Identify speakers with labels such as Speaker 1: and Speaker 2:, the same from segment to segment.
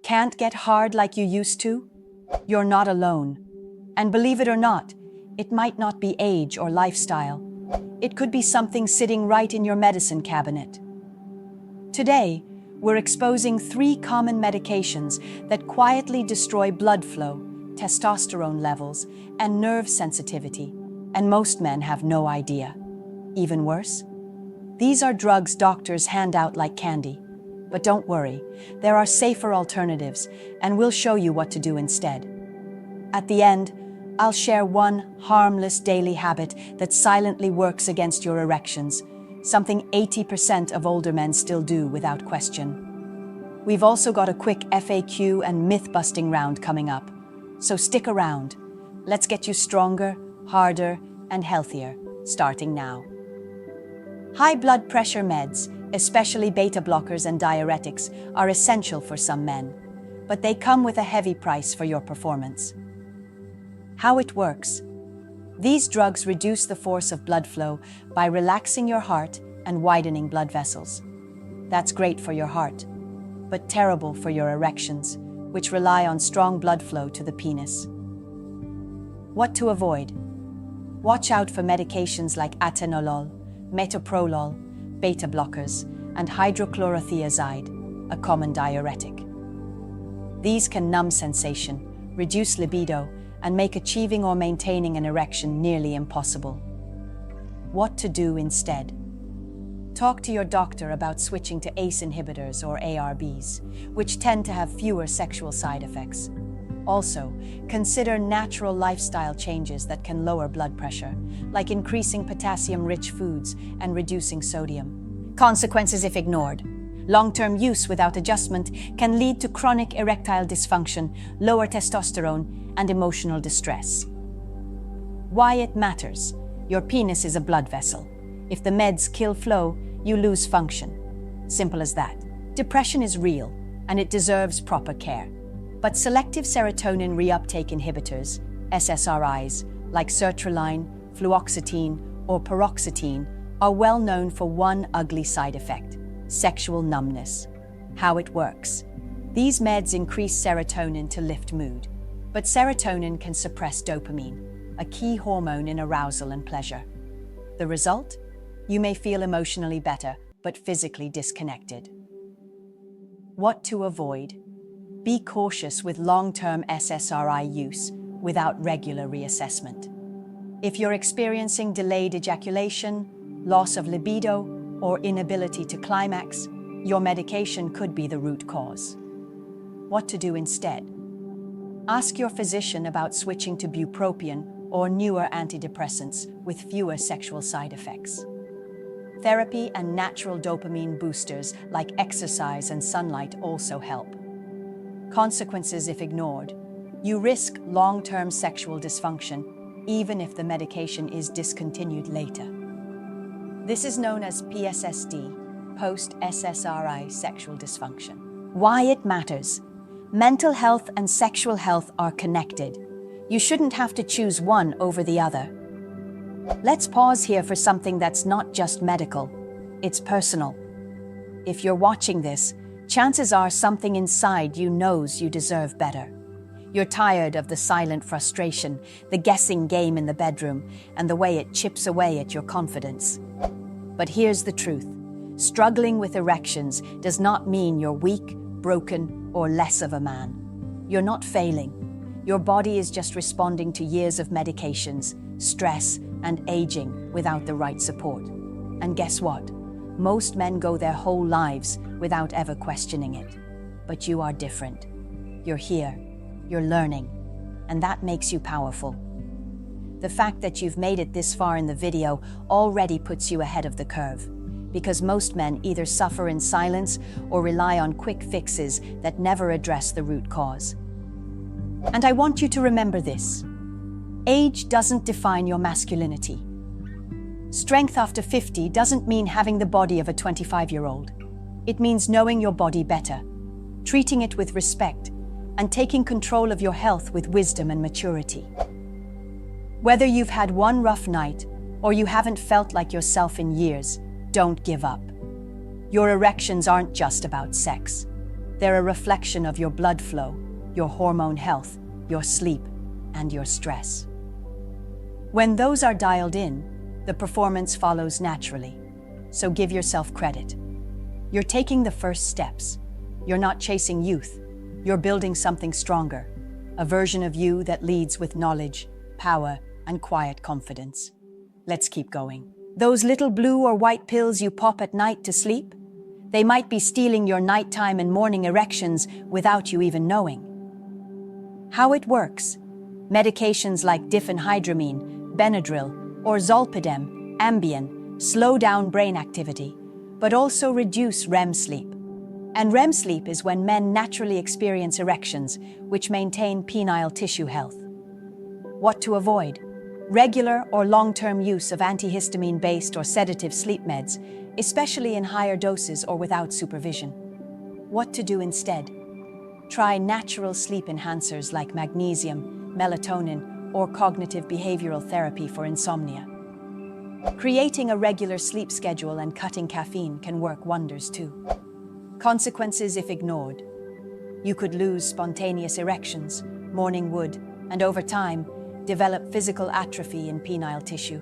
Speaker 1: Can't get hard like you used to? You're not alone. And believe it or not, it might not be age or lifestyle. It could be something sitting right in your medicine cabinet. Today, we're exposing 3 common medications that quietly destroy blood flow, testosterone levels, and nerve sensitivity, and most men have no idea. Even worse, these are drugs doctors hand out like candy. But don't worry, there are safer alternatives, and we'll show you what to do instead. At the end, I'll share one harmless daily habit that silently works against your erections, something 80% of older men still do without question. We've also got a quick FAQ and myth-busting round coming up, so stick around. Let's get you stronger, harder, and healthier, starting now. High blood pressure meds, especially beta blockers and diuretics, are essential for some men, but they come with a heavy price for your performance. How it works. These drugs reduce the force of blood flow by relaxing your heart and widening blood vessels. That's great for your heart, but terrible for your erections, which rely on strong blood flow to the penis. What to avoid? Watch out for medications like atenolol, metoprolol, beta blockers, and hydrochlorothiazide, a common diuretic. These can numb sensation, reduce libido, and make achieving or maintaining an erection nearly impossible. What to do instead? Talk to your doctor about switching to ACE inhibitors or ARBs, which tend to have fewer sexual side effects. Also, consider natural lifestyle changes that can lower blood pressure, like increasing potassium-rich foods and reducing sodium. Consequences if ignored. Long-term use without adjustment can lead to chronic erectile dysfunction, lower testosterone, and emotional distress. Why it matters. Your penis is a blood vessel. If the meds kill flow, you lose function. Simple as that. Depression is real, and it deserves proper care. But selective serotonin reuptake inhibitors, SSRIs, like sertraline, fluoxetine, or paroxetine, are well known for one ugly side effect: sexual numbness. How it works. These meds increase serotonin to lift mood, but serotonin can suppress dopamine, a key hormone in arousal and pleasure. The result? You may feel emotionally better, but physically disconnected. What to avoid? Be cautious with long-term SSRI use without regular reassessment. If you're experiencing delayed ejaculation, loss of libido, or inability to climax, your medication could be the root cause. What to do instead? Ask your physician about switching to bupropion or newer antidepressants with fewer sexual side effects. Therapy and natural dopamine boosters like exercise and sunlight also help. Consequences if ignored. You risk long-term sexual dysfunction, even if the medication is discontinued later. This is known as PSSD, post-SSRI sexual dysfunction. Why it matters. Mental health and sexual health are connected. You shouldn't have to choose one over the other. Let's pause here for something that's not just medical, it's personal. If you're watching this, chances are something inside you knows you deserve better. You're tired of the silent frustration, the guessing game in the bedroom, and the way it chips away at your confidence. But here's the truth. Struggling with erections does not mean you're weak, broken, or less of a man. You're not failing. Your body is just responding to years of medications, stress, and aging without the right support. And guess what? Most men go their whole lives without ever questioning it. But you are different. You're here. You're learning. And that makes you powerful. The fact that you've made it this far in the video already puts you ahead of the curve, because most men either suffer in silence or rely on quick fixes that never address the root cause. And I want you to remember this. Age doesn't define your masculinity. Strength after 50 doesn't mean having the body of a 25-year-old. It means knowing your body better, treating it with respect, and taking control of your health with wisdom and maturity. Whether you've had one rough night or you haven't felt like yourself in years, don't give up. Your erections aren't just about sex. They're a reflection of your blood flow, your hormone health, your sleep, and your stress. When those are dialed in, the performance follows naturally. So give yourself credit. You're taking the first steps. You're not chasing youth. You're building something stronger, a version of you that leads with knowledge, power, and quiet confidence. Let's keep going. Those little blue or white pills you pop at night to sleep, they might be stealing your nighttime and morning erections without you even knowing. How it works: medications like diphenhydramine, Benadryl, or Zolpidem, Ambien, slow down brain activity, but also reduce REM sleep. And REM sleep is when men naturally experience erections, which maintain penile tissue health. What to avoid: regular or long-term use of antihistamine-based or sedative sleep meds, especially in higher doses or without supervision. What to do instead: try natural sleep enhancers like magnesium, melatonin, or cognitive behavioral therapy for insomnia. Creating a regular sleep schedule and cutting caffeine can work wonders too. Consequences if ignored: you could lose spontaneous erections, morning wood, and over time, develop physical atrophy in penile tissue.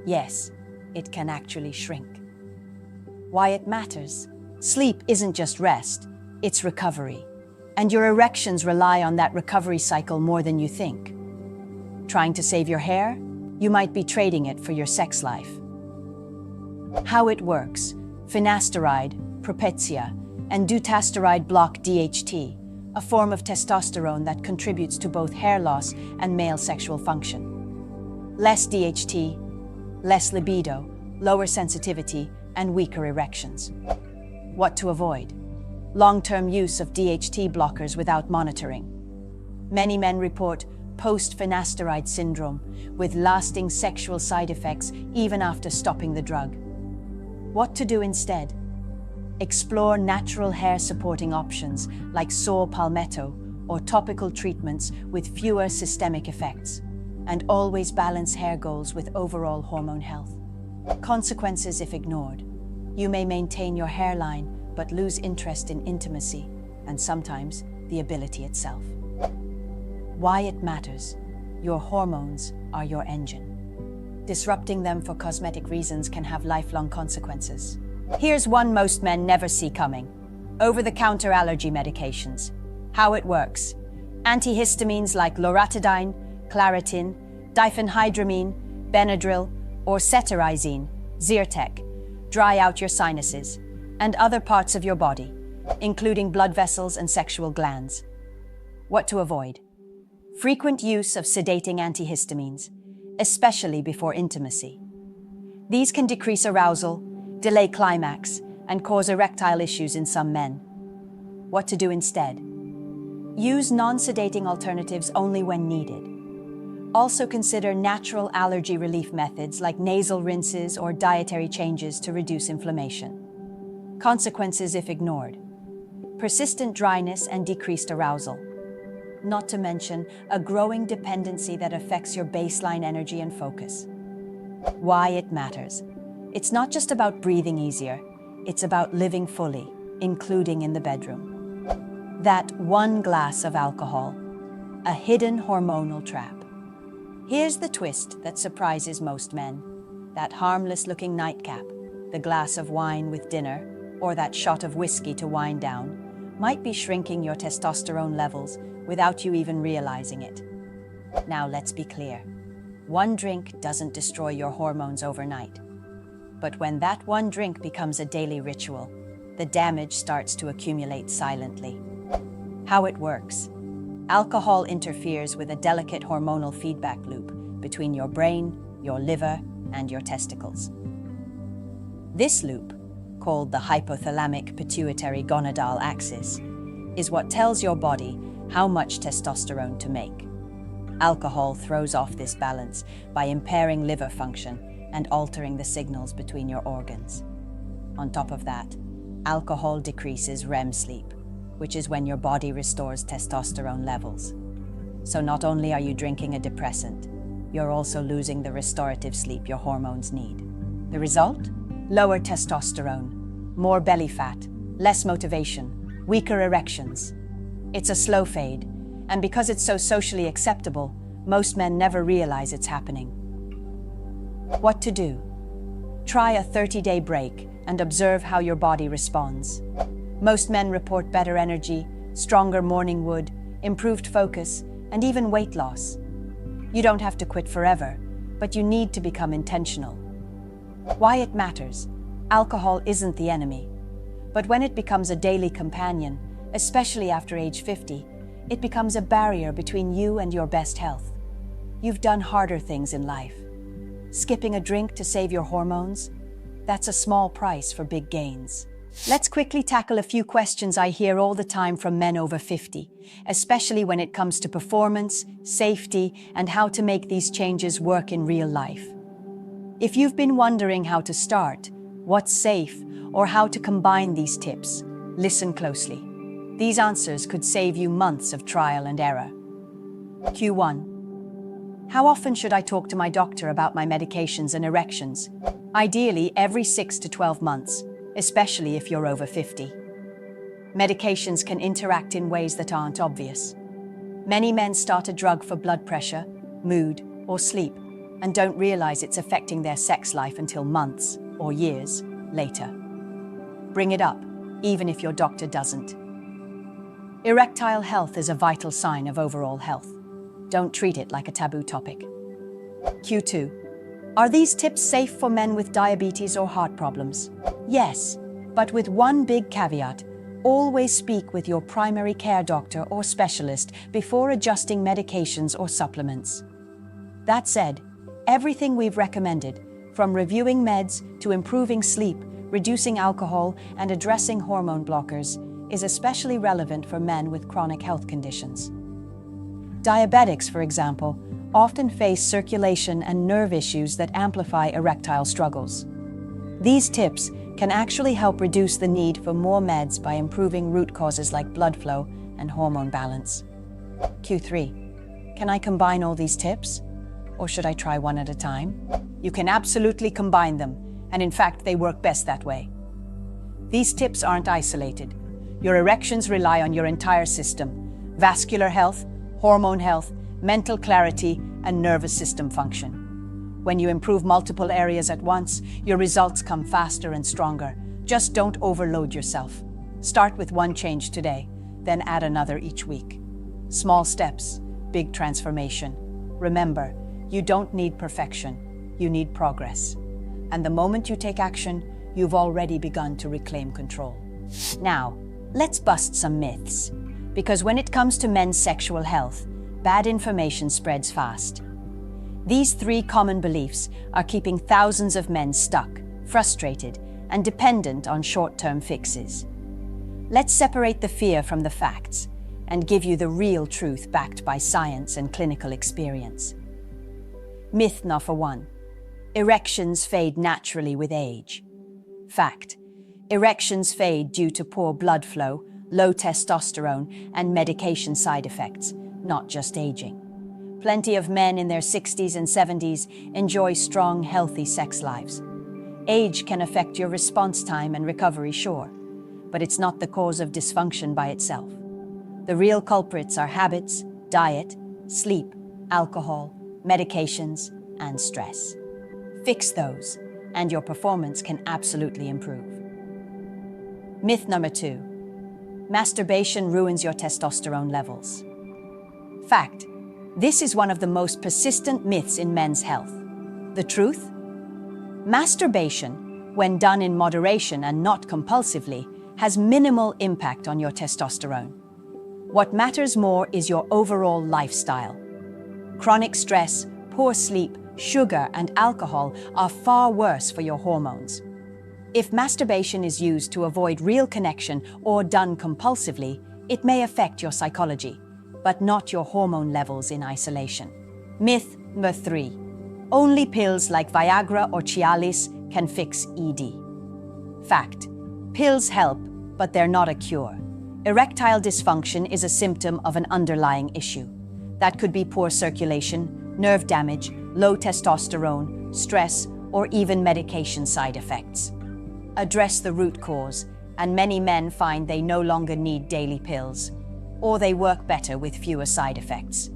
Speaker 1: Yes, it can actually shrink. Why it matters: sleep isn't just rest, it's recovery. And your erections rely on that recovery cycle more than you think. Trying to save your hair? You might be trading it for your sex life. How it works: finasteride, Propecia, and dutasteride block DHT, a form of testosterone that contributes to both hair loss and male sexual function. Less DHT, less libido, lower sensitivity, and weaker erections. What to avoid: long-term use of DHT blockers without monitoring. Many men report post-finasteride syndrome, with lasting sexual side effects even after stopping the drug. What to do instead: explore natural hair-supporting options like saw palmetto or topical treatments with fewer systemic effects, and always balance hair goals with overall hormone health. Consequences if ignored: you may maintain your hairline but lose interest in intimacy and sometimes the ability itself. Why it matters: your hormones are your engine. Disrupting them for cosmetic reasons can have lifelong consequences. Here's one most men never see coming: over-the-counter allergy medications. How it works: antihistamines like loratadine, Claritin, diphenhydramine, Benadryl, or cetirizine, Zyrtec, dry out your sinuses and other parts of your body, including blood vessels and sexual glands. What to avoid: frequent use of sedating antihistamines, especially before intimacy. These can decrease arousal, delay climax, and cause erectile issues in some men. What to do instead: use non-sedating alternatives only when needed. Also consider natural allergy relief methods like nasal rinses or dietary changes to reduce inflammation. Consequences if ignored: persistent dryness and decreased arousal. Not to mention a growing dependency that affects your baseline energy and focus. Why it matters: it's not just about breathing easier, it's about living fully, including in the bedroom. That one glass of alcohol, a hidden hormonal trap. Here's the twist that surprises most men: that harmless-looking nightcap, the glass of wine with dinner, or that shot of whiskey to wind down, might be shrinking your testosterone levels without you even realizing it. Now let's be clear: one drink doesn't destroy your hormones overnight. But when that one drink becomes a daily ritual, the damage starts to accumulate silently. How it works: alcohol interferes with a delicate hormonal feedback loop between your brain, your liver, and your testicles. This loop, called the hypothalamic-pituitary-gonadal axis, is what tells your body how much testosterone to make. Alcohol throws off this balance by impairing liver function and altering the signals between your organs. On top of that, alcohol decreases REM sleep, which is when your body restores testosterone levels. So not only are you drinking a depressant, you're also losing the restorative sleep your hormones need. The result? Lower testosterone, more belly fat, less motivation, weaker erections. It's a slow fade, and because it's so socially acceptable, most men never realize it's happening. What to do? Try a 30-day break and observe how your body responds. Most men report better energy, stronger morning wood, improved focus, and even weight loss. You don't have to quit forever, but you need to become intentional. Why it matters? Alcohol isn't the enemy. But when it becomes a daily companion, especially after age 50, it becomes a barrier between you and your best health. You've done harder things in life. Skipping a drink to save your hormones? That's a small price for big gains. Let's quickly tackle a few questions I hear all the time from men over 50, especially when it comes to performance, safety, and how to make these changes work in real life. If you've been wondering how to start, what's safe, or how to combine these tips, listen closely. These answers could save you months of trial and error. Q1. How often should I talk to my doctor about my medications and erections? Ideally, every 6 to 12 months, especially if you're over 50. Medications can interact in ways that aren't obvious. Many men start a drug for blood pressure, mood, or sleep, and don't realize it's affecting their sex life until months or years later. Bring it up, even if your doctor doesn't. Erectile health is a vital sign of overall health. Don't treat it like a taboo topic. Q2. Are these tips safe for men with diabetes or heart problems? Yes, but with one big caveat. Always speak with your primary care doctor or specialist before adjusting medications or supplements. That said, everything we've recommended, from reviewing meds to improving sleep, reducing alcohol, and addressing hormone blockers, is especially relevant for men with chronic health conditions. Diabetics, for example, often face circulation and nerve issues that amplify erectile struggles. These tips can actually help reduce the need for more meds by improving root causes like blood flow and hormone balance. Q3. Can I combine all these tips? Or should I try one at a time? You can absolutely combine them, and in fact, they work best that way. These tips aren't isolated. Your erections rely on your entire system: vascular health, hormone health, mental clarity, and nervous system function. When you improve multiple areas at once, your results come faster and stronger. Just don't overload yourself. Start with one change today, then add another each week. Small steps, big transformation. Remember, you don't need perfection, you need progress. And the moment you take action, you've already begun to reclaim control. Now, let's bust some myths. Because when it comes to men's sexual health, bad information spreads fast. These 3 common beliefs are keeping thousands of men stuck, frustrated, and dependent on short-term fixes. Let's separate the fear from the facts and give you the real truth backed by science and clinical experience. Myth number 1. Erections fade naturally with age. Fact. Erections fade due to poor blood flow, low testosterone, and medication side effects, not just aging. Plenty of men in their 60s and 70s enjoy strong, healthy sex lives. Age can affect your response time and recovery, sure, but it's not the cause of dysfunction by itself. The real culprits are habits, diet, sleep, alcohol, medications, and stress. Fix those, and your performance can absolutely improve. Myth number 2. Masturbation ruins your testosterone levels. Fact. This is one of the most persistent myths in men's health. The truth? Masturbation, when done in moderation and not compulsively, has minimal impact on your testosterone. What matters more is your overall lifestyle. Chronic stress, poor sleep, sugar, and alcohol are far worse for your hormones. If masturbation is used to avoid real connection or done compulsively, it may affect your psychology, but not your hormone levels in isolation. Myth number 3. Only pills like Viagra or Cialis can fix ED. Fact. Pills help, but they're not a cure. Erectile dysfunction is a symptom of an underlying issue. That could be poor circulation, nerve damage, low testosterone, stress, or even medication side effects. Address the root cause, and many men find they no longer need daily pills, or they work better with fewer side effects.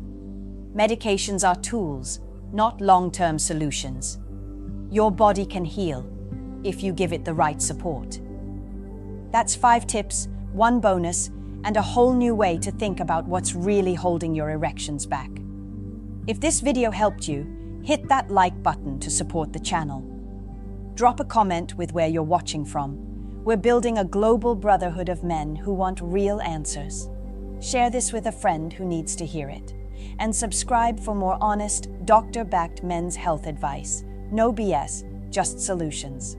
Speaker 1: Medications are tools, not long-term solutions. Your body can heal if you give it the right support. That's 5 tips, 1 bonus, and a whole new way to think about what's really holding your erections back. If this video helped you, hit that like button to support the channel. Drop a comment with where you're watching from. We're building a global brotherhood of men who want real answers. Share this with a friend who needs to hear it. And subscribe for more honest, doctor-backed men's health advice. No BS, just solutions.